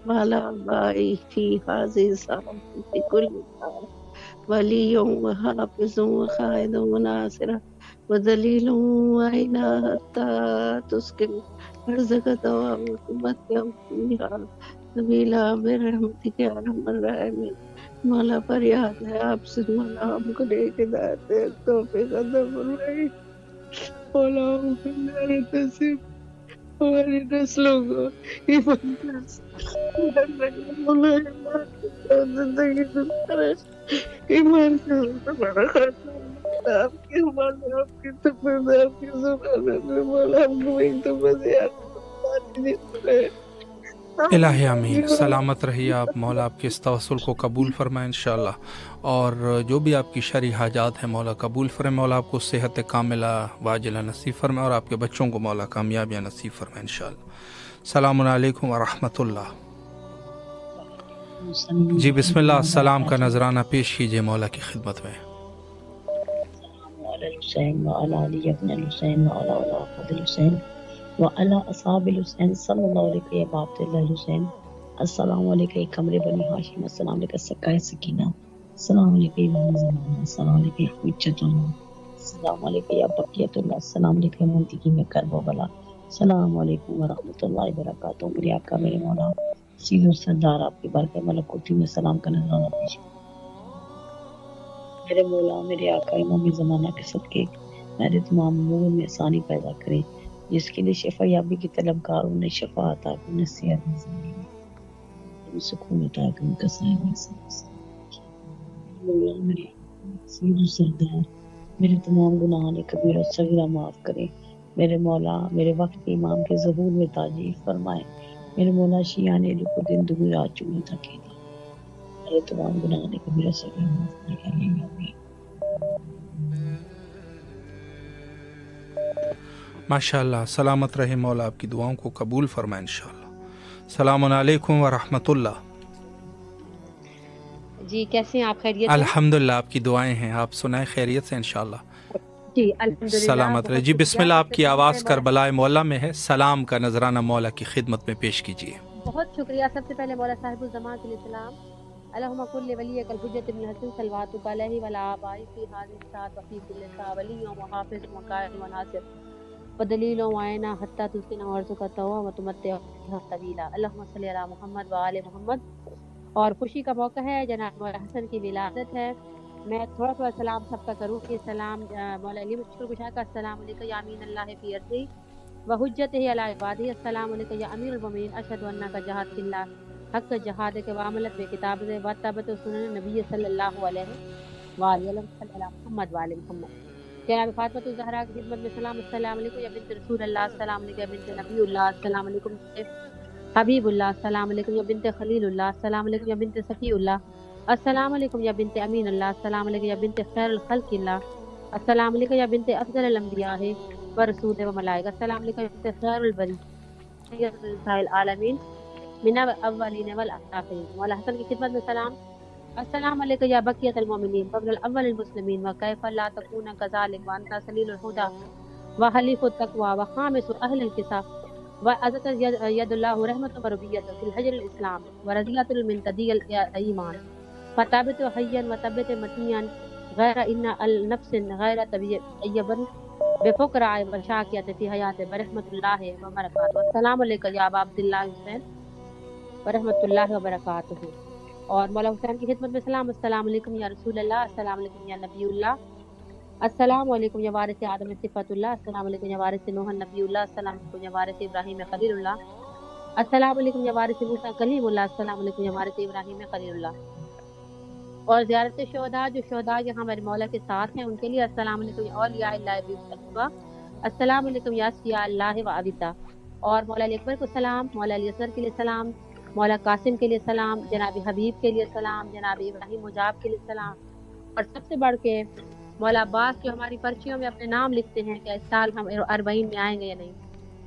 وعلی آبائہ فی ہذہ الساعۃ فی کل ساعۃ ولی وحافظ وقائد وناصر ودلیل وعینا حتی تسکن ارضک ومتع فیہا طویلا برحمتک یا ارحم الراحمین. مولا فریاد ہے آپ سے مولا ہم کو نیک ہدایت توفیق عطا فرمائے. مولا ہمارے نصیب ہماری نسلوں کو ایمان مولا ایمان کے ساتھ زندگی گزارے، ایمان کے ساتھ ہمارا خاتمہ آپ کی زبان ہے، آپ کی تفض ہے، آپ کی زبان ہے مولا، ہم کو ایک دفعہ سے آپ الہی آمین. سلامت رہیے آپ. مولا آپ کے اس توسل کو قبول فرمائے انشاءاللہ، اور جو بھی آپ کی شرعی حاجات ہیں مولا قبول فرمائے. مولا آپ کو صحت کاملہ واجلہ نصیب فرمائے، اور آپ کے بچوں کو مولا کامیابیاں نصیب فرمائے انشاءاللہ. السلام علیکم ورحمۃ اللہ. جی بسم اللہ السلام کا نذرانہ پیش کیجیے مولا کی خدمت میں. الحسین وعلی علی ابن الحسین وعلی اولاد الحسین وعلی اصحاب الحسین صلی اللہ علیہ یا باب اللہ الحسین. السلام علیکم قمر بنی ہاشم، السلام علیکم سکائے سکینہ، السلام علیکم امام زمانہ، السلام علیکم حجت اللہ، السلام علیکم یا بقیت اللہ، السلام علیکم منتقی میں کرب و بلا، السلام علیکم ورحمۃ اللہ وبرکاتہ. میرے آقا میرے مولا سید و سردار آپ کی بارگاہ ملکوتی میں سلام کا نذرانہ پیش. میرے مولا میرے آقا امام زمانہ کے صدقے میرے تمام امور میں آسانی پیدا کرے، جس کے لیے شفا یابی کی طلبگار انہیں شفا عطا کرے، انہیں صحت زندگی سکون عطا کرے، ان کا صاحب مولا میرے سید و سردار میرے تمام گناہان کبیرہ و صغیرہ معاف کرے. میرے مولا میرے وقت کے امام کے ظہور میں تاجیل فرمائے. میرے مولا شیعان علی کو دن دگنی رات چگنی تھکے دی، میرے تمام گناہان کبیرہ صغیرہ معاف کرے. آمین. ماشاءاللہ. سلامت رہے مولا آپ کی دعاؤں کو قبول فرمائے انشاءاللہ. السلام علیکم ورحمۃ اللہ. جی کیسے ہیں آپ؟ خیریت؟ الحمدللہ آپ کی دعائیں ہیں. آپ سنائیں خیریت سے انشاءاللہ. جی الحمدللہ سلامت رہے. جی بسم اللہ. آپ کی آواز کربلا مولا میں ہے. سلام کا نذرانہ مولا کی خدمت میں پیش کیجیے. بہت شکریہ. سب سے پہلے مولا صاحب الزمان کے لیے سلام. اللہم کل ولیک الحجۃ ابن حسن صلواتک علیہ وعلی آبائہ فی ھذہ الساعۃ وفی کل ساعۃ ولی و حافظ وقائد و ناصر ودلیل و معینہ حتی تسکن وارزقۃ وتمتع طویلا. اللہم صلی علی محمد و آل محمد. اور خوشی کا موقع ہے، جناب مولا حسن کی ولادت ہے. میں تھوڑا سلام سب کا کروں کہ سلام مولا علی مشکل کشا کا. السلام علیکم یا امین اللہ فی ارضہ وحجتہ علی عبادہ. السلام علیکم یا امیر المؤمنین. اشہد انک جہاد فی اللہ حق جہاد کے وعملت بے کتاب سے واتبعت سنن نبی صلی اللہ علیہ وآلہ محمد وآل محمد. جناب فاطمہ الزہرا کی خدمت میں سلام. السلام علیکم یا بنت رسول اللہ، السلام علیکم یا بنت نبی اللہ، السلام علیکم حبیب اللہ، السلام علیکم یا بنت خلیل اللہ، السلام علیکم یا بنت صفی اللہ، السلام علیکم یا بنت امین اللہ، السلام علیکم یا بنت خیر الخلق اللہ، السلام علیکم یا بنت افضل الانبیاء ورسول و ملائکہ، السلام علیکم یا بنت خیر البری سید العالمین من الاولین والآخرین. مولا حسن کی خدمت میں سلام. السلام علیکم یا بقیت المؤمنین قبل الاول المسلمین وکیف لا تکون کذالک وانت سلیل الہدی وحلیف التقوی وخامس اہل الکتاب وعزت ید اللہ رحمت و ربیت فی الحجر الاسلام ورضیت المنتدی الایمان فتابت حیا وطبت متین غیر ان النفس غیر طبیعیبا بفقراء وشاکیت فی حیات برحمت اللہ وبرکاتہ. السلام علیکم یا ابا عبداللہ حسین ورحمۃ اللہ وبرکاتہ. اور مولا حسین کی خدمت میں سلام. السلام علیکم یا رسول اللہ، السلام علیکم یا نبی اللہ، السلام علیکم یا وارث آدم صفت اللہ، السلام علیکم یا وارث نوح نبی اللہ، السلام علیکم یا وارث ابراہیم خلیل اللہ، السلام علیکم یا وارث موسیٰ کلیم اللہ، السلام علیکم یا وارث ابراہیم خلیل اللہ. اور زیارت شہداء جو شہداء یہاں میرے مولا کے ساتھ ہیں ان کے لیے السلام علیکم یا اولیاء اللہ بالتقویٰ، السلام علیکم یا اسفیاء اللہ و عبیدہ. اور مولا علی اکبر کو سلام، مولا علی اصغر کے لیے سلام، مولا قاسم کے لیے سلام، جناب حبیب کے لیے سلام، جناب ابراہیم مجاب کے لیے سلام. اور سب سے بڑھ کے مولا عباس جو ہماری پرچیوں میں اپنے نام لکھتے ہیں کہ اس سال ہم 40 میں آئیں گے یا نہیں،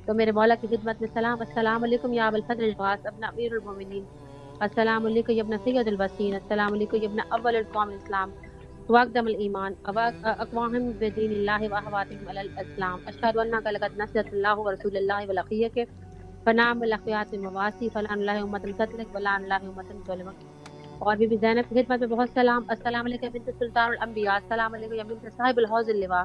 تو میرے مولا کی خدمت میں سلام. السلام علیکم یا ابو الفضل العباس ابن امیر المومنین، السلام علیکم یا ابن سید البصین، السلام علیکم یا ابن اول القوم الاسلام واقدم الایمان اقواہم بدین اللہ واحواتہم علی الاسلام. اشہد انک لقد نصرت اللہ ورسول اللہ والعقیہ کے فنام الاخیات المواسی فلان اللہ امت القتل ولان اللہ امت ظلمک. اور بی بی زینب کی خدمت میں بہت سلام. السلام علیکم بنت سلطان الانبیاء، السلام علیکم یا بنت صاحب الحوض اللواء،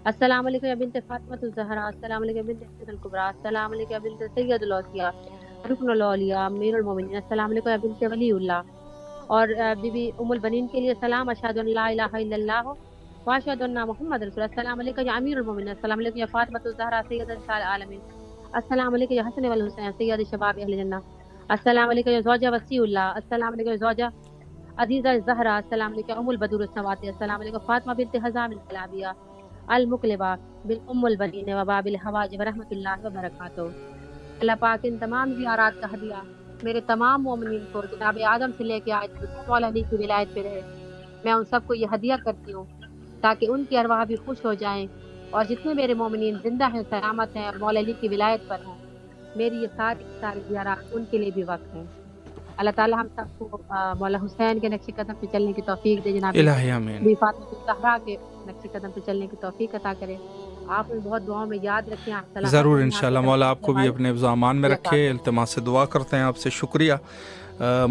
السلام علیکم یا بنت فاطمہ الزہرا، السلام علیکم یا بنت حسن الکبریٰ، السلام علیکم یا بنت سید الاولیاء رکن الاولیاء امیر المومنین، السلام علیکم یا بنت ولی اللہ. اور بی بی ام البنین کے لیے سلام. اشہد ان لا الہ الا اللہ واشهد ان محمد رسول الله. السلام عليك يا امير المؤمنين. السلام عليك يا فاطمة الزهراء سيدة نساء العالمين. السلام عليك يا حسن والحسين سيد شباب اهل الجنة. السلام عليك يا زوجة وسيع الله. السلام عليك يا زوجة عزيزة الزهراء. السلام عليك ام البدور السماوات. السلام عليك فاطمة بنت حزام الكلابية المقلبہ بالام البنین وباب الحواج ورحمۃ اللہ وبرکاتہ. اللہ پاک ان تمام زیارات کا ہدیہ میرے تمام مومنین کو جناب آدم سے لے کے آج مولا علی کی ولایت پہ رہے. میں ان سب کو یہ ہدیہ کرتی ہوں تاکہ ان کی ارواح بھی خوش ہو جائیں اور جتنے میرے مومنین زندہ ہیں سلامت ہیں اور مولا علی کی ولایت پر ہیں. میری یہ ساری زیارات ان کے لیے بھی وقت ہیں. اللہ تعالی ہم سب کو مولا حسین کے نقش قدم پہ چلنے کی توفیق دے. جناب الہی آمین. بی فاطمہ الزہرا کے نقش قدم پہ چلنے کی توفیق عطا کرے. آپ ان بہت دعاؤں میں یاد رکھیں. ضرور انشاءاللہ. مولا آپ کو بھی اپنے حفظ و امان میں رکھے. التماس سے دعا کرتے ہیں آپ سے. شکریہ.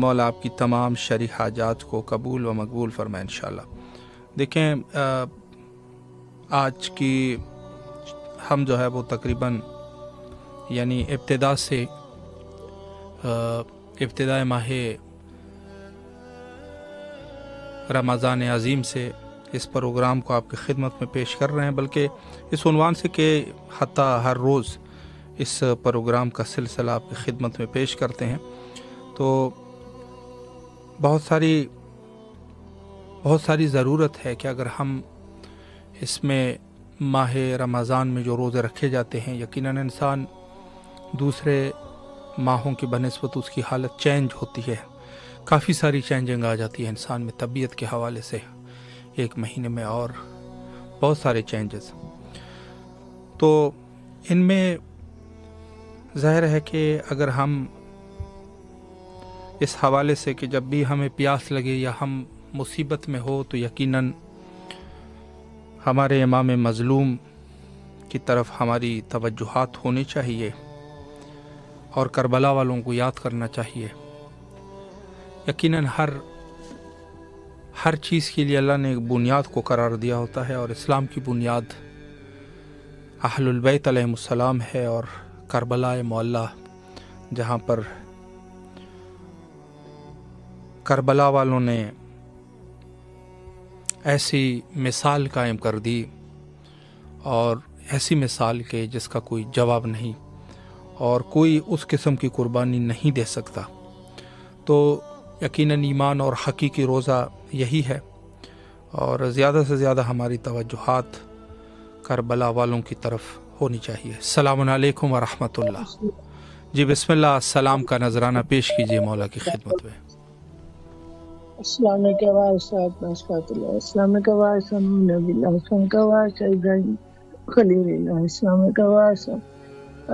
مولا آپ کی تمام شرعی حاجات کو قبول و مقبول فرمائے انشاءاللہ. دیکھیں آج کی ہم جو ہے وہ تقریباً یعنی ابتدائے ماہ رمضان عظیم سے اس پروگرام کو آپ کی خدمت میں پیش کر رہے ہیں، بلکہ اس عنوان سے کہ حتیٰ ہر روز اس پروگرام کا سلسلہ آپ کی خدمت میں پیش کرتے ہیں. تو بہت ساری ضرورت ہے کہ اگر ہم اس میں ماہ رمضان میں جو روزے رکھے جاتے ہیں، یقیناً انسان دوسرے ماہوں کی بنسبت اس کی حالت چینج ہوتی ہے. کافی ساری چینجنگ آ جاتی ہے انسان میں طبیعت کے حوالے سے ایک مہینے میں، اور بہت سارے چینجز. تو ان میں ظاہر ہے کہ اگر ہم اس حوالے سے کہ جب بھی ہمیں پیاس لگے یا ہم مصیبت میں ہو تو یقیناً ہمارے امام مظلوم کی طرف ہماری توجہات ہونی چاہیے اور کربلا والوں کو یاد کرنا چاہیے. یقیناً ہر چیز کے لیے اللہ نے ایک بنیاد کو قرار دیا ہوتا ہے، اور اسلام کی بنیاد اہل البیت علیہ السلام ہے. اور کربلا معلیٰ جہاں پر کربلا والوں نے ایسی مثال قائم کر دی، اور ایسی مثال کہ جس کا کوئی جواب نہیں اور کوئی اس قسم کی قربانی نہیں دے سکتا. تو یقیناً ایمان اور حقیقی روزہ یہی ہے، اور زیادہ سے زیادہ ہماری توجہات کربلا والوں کی طرف ہونی چاہیے. السلام علیکم ورحمۃ اللہ. جی بسم اللہ. السلام کا نذرانہ پیش کیجیے مولا کی خدمت میں. السلام علیکم السلام علیکم نبی اللہ السلام کا واسطہ ابراہیم خلیل اللہ السلام علیکم واسطہ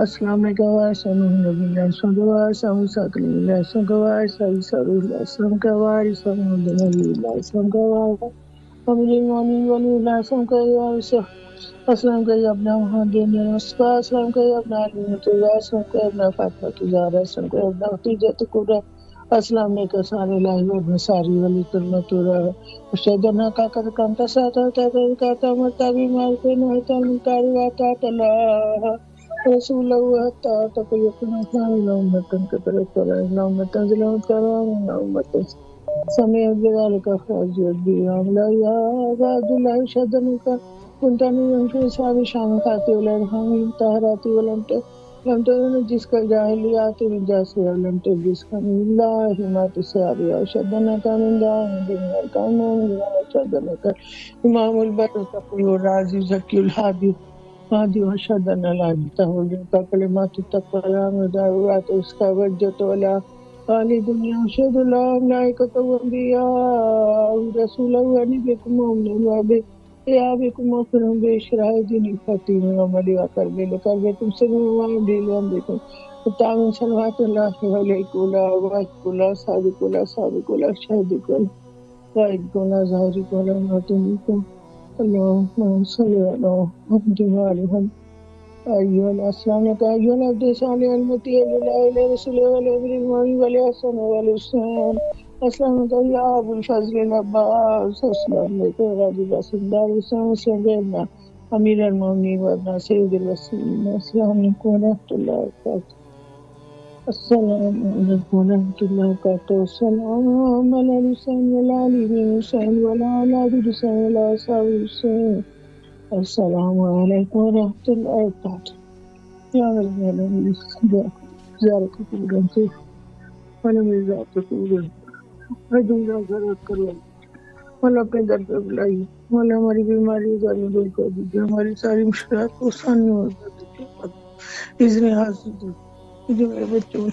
السلام علیکم واسطہ نبی اللہ السلام کا واسطہ موسیٰ کلیم اللہ السلام کا واسطہ عیسیٰ روح اللہ السلام کا واسطہ محمد نبی اللہ السلام کا واسطہ امیر ایمانی ولی اللہ السلام کا واسطہ السلام کا اپنا محمد مصطفیٰ السلام کا اپنا علمت اللہ السلام کا اپنا فاطمہ الزہرا السلام کا اپنا خدیجہ کبریٰ السلام علیکم سارے الہی و ساری ولی ترمت شہدنا کا قد کانتا ساتا تا کاتا مرتبی مالک نہتا منکاری واتا اللہ رسول اللہ تا تقیقنا ساری لہمتن کترت اللہ لہمتن ظلمت کرام لہمتن سمیع بذالک خواجد بیرام لا یا عباد اللہ شہدنا کا کنتانی ونفی صحابی شام خاتی والرحامی تحراتی ولمت لم ترون جس کا جاہلیات من جاسی لم تر جس کا من اللہ حمات سیاری شدنا کا من دائم دنیا کامن شدنا کا امام البر تقوی الرازی زکی الحادی حادی و شدنا لعنتا ہو جن کا کلمات تقویان و دعوات اس کا وجت ولا خالی دنیا شد اللہ ملائکت و انبیاء رسول و نبیکم ومن وابی یا بكم مغفرهم بإشراء دين الفتيم وعملي وقربكم سلم دينهم بكم وتعمل صلوات الله عليك ولا أبعدك ولا صادق ولا صادق ولا شهدك ولا غائبك ولا ظاهرك ولا ماتمكم اللهم صل على محمد وعلى أيها الأسلام أيها العبد الصالح المطيع لله إلى رسوله والأمر المؤمن والإحسان والإحسان السلام علیکم یا ابو الفضل العباس السلام علیکم غازی باسم دار السلام علیکم امیر المومنین و ابن سید الوسیلین السلام علیکم ورحمۃ اللہ وبرکاتہ السلام علیکم ورحمۃ اللہ وبرکاتہ. السلام علی الحسین وعلی علی الحسین وعلی اولاد الحسین وعلی اصحاب الحسین. السلام علیکم ورحمۃ اللہ وبرکاتہ. یا اللہ زیارت قبول کرے والا میری ذات قبول کرے دنیا زیارت کرو والا اپنے در پہ بلائیے والا ہماری بیماری زاری دور کر دیجیے ہماری ساری مشکلات کو آسانی اور اذن حاصل دے جو میرے بچوں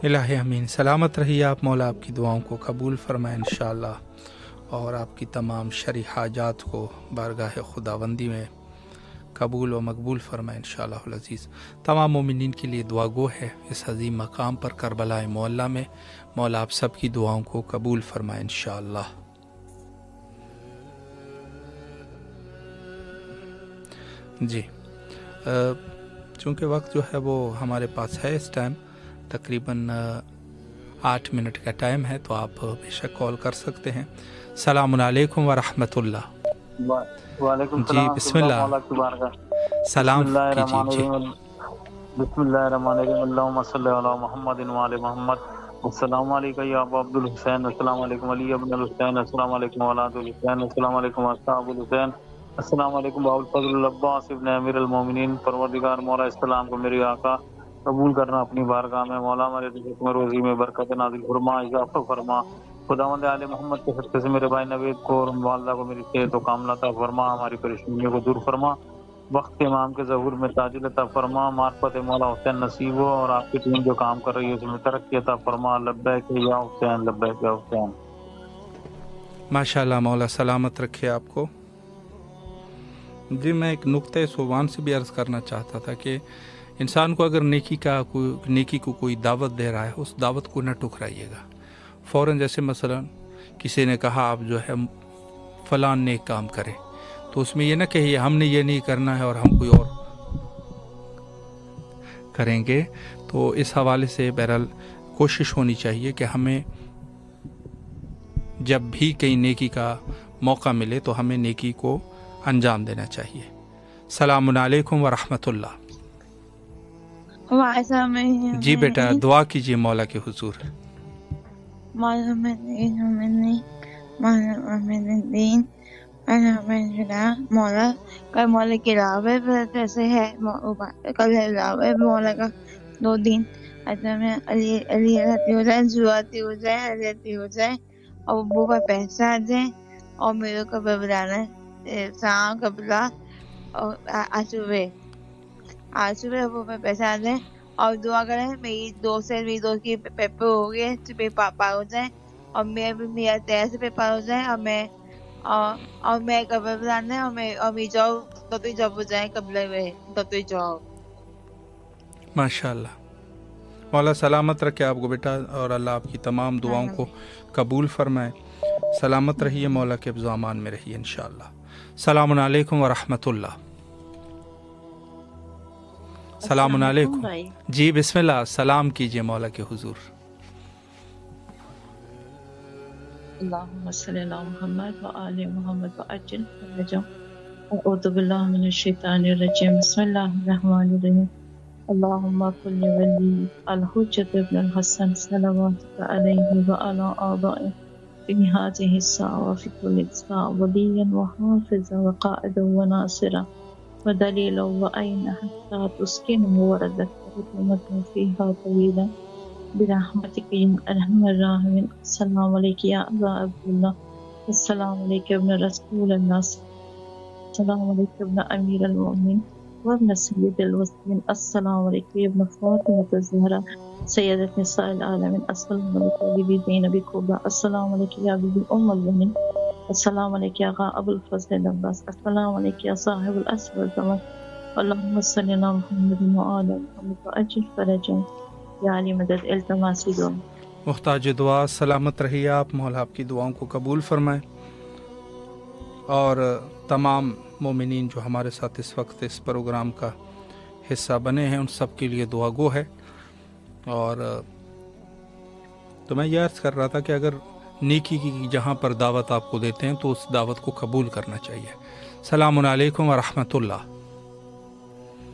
الہی امین. سلامت رہیے آپ. مولا آپ کی دعاؤں کو قبول فرمائے انشاءاللہ اور آپ کی تمام شرعی حاجات کو بارگاہ خداوندی میں قبول و مقبول فرمائے انشاءاللہ العزیز. تمام مومنین کے لیے دعا گو ہے اس عظیم مقام پر کربلا معلیٰ میں. مولا آپ سب کی دعاؤں کو قبول فرمائے انشاءاللہ. جی چونکہ وقت جو ہے وہ ہمارے پاس ہے اس ٹائم تقریباً 8 منٹ کا ٹائم ہے تو آپ بے شک کال کر سکتے ہیں. السلام علیکم ورحمۃ اللہ. وعلیکم جی بسم اللہ سلام کیجیے. جی بسم اللہ الرحمن الرحیم. اللہم صلی علی محمد وعلی محمد. السلام علیکم یا ابا عبد الحسین. السلام علیکم علی ابن الحسین. السلام علیکم اولاد الحسین. السلام علیکم اصحاب الحسین. السلام علیکم ابو الفضل العباس ابن امیر المومنین. پروردگار مولا اسلام کو میری آقا قبول کرنا اپنی بارگاہ میں. مولا ہمارے رزق میں روزی میں برکت نازل فرما اضافہ فرما. خداوند آل محمد کے صدقے سے میرے بھائی نوید کو اور والدہ کو میری صحت و کاملہ عطا فرما. ہماری پریشانیوں کو دور فرما. وقت کے امام کے ظہور میں تاجل عطا فرما. معرفت مولا حسین نصیب ہو اور آپ کی ٹیم جو کام کر رہی ہے اس میں ترقی عطا فرما. لبیک یا حسین لبیک یا حسین. ماشاءاللہ مولا سلامت رکھے آپ کو. جی میں ایک نقطۂ صوبان سے بھی عرض کرنا چاہتا تھا کہ انسان کو اگر نیکی کو کوئی دعوت دے رہا ہے اس دعوت کو نہ ٹھکرائیے گا فوراً. جیسے مثلا کسی نے کہا آپ جو ہے فلاں نیک کام کریں تو اس میں یہ نہ کہیے ہم نے یہ نہیں کرنا ہے اور ہم کوئی اور کریں گے. تو اس حوالے سے بہرحال کوشش ہونی چاہیے کہ ہمیں جب بھی کہیں نیکی کا موقع ملے تو ہمیں نیکی کو انجام دینا چاہیے. السلام علیکم ورحمۃ اللہ. جی بیٹا دعا کیجیے مولا کے حضور. مولا کل مولا کے علاوہ جیسے ہے کل علاوہ مولا کا 2 دن ایسا میں علی رہتی ہو جائے جواتی ہو جائے رہتی ہو جائے اور ابو کا پیسہ آ جائے اور میرے کو بلانا شام قبلہ اور آسوے ابو پہ پیسہ آ جائے اور دعا کریں میری دوست کی پیپر ہو گئے تو پیپر پار ہو جائے اور میرا 13 سے پیپر ہو جائے اور میں قبر بلانا ہے اور میں جاؤ تو جاب ہو جائے قبلے میں تو جاؤ. ماشاء اللہ مولا سلامت رکھے آپ کو بیٹا اور اللہ آپ کی تمام دعاؤں کو قبول فرمائے. سلامت رہیے مولا کے حفظ و امان میں رہیے انشاءاللہ. السلام علیکم ورحمۃ اللہ. السلام علیکم. جی بسم اللہ سلام کیجیے مولا کے حضور. اللہم صلی علی محمد وآل محمد وعجل فرجهم. اعوذ باللہ من الشیطان الرجیم. بسم اللہ الرحمن الرحیم. اللہم کل ولی الحجۃ ابن الحسن صلواتک علیہ وعلی آبائہ فی هذه الساعة وفي كل ساعة وليا وحافظا وقائدا وناصرا ودليلا وعينا حتى تسكنه وردك وتمته فيها طويلا برحمتك يا أرحم الراحمين. السلام عليك يا أبا عبد الله. السلام عليك ابن رسول الله. السلام عليك ابن أمير المؤمنين وابن سيد الوسطين. السلام عليك يا ابن فاطمة الزهراء سيدة نساء العالمين. السلام عليك يا بيبي زينب الكبرى. السلام عليك يا بيبي أم المؤمنين. السلام عليك يا أبا أبو الفضل العباس. السلام عليك يا صاحب الأسر والزمان. اللهم صل على محمد وآل محمد وأجل فرجهم یا علی مدد التماسی دعا. محتاج دعا سلامت رہیے آپ. مولا آپ کی دعاؤں کو قبول فرمائے اور تمام مومنین جو ہمارے ساتھ اس وقت اس پروگرام کا حصہ بنے ہیں ان سب کے لیے دعا گو ہے. اور تو میں یہ عرض کر رہا تھا کہ اگر نیکی کی جہاں پر دعوت آپ کو دیتے ہیں تو اس دعوت کو قبول کرنا چاہیے. السلام علیکم ورحمۃ اللہ.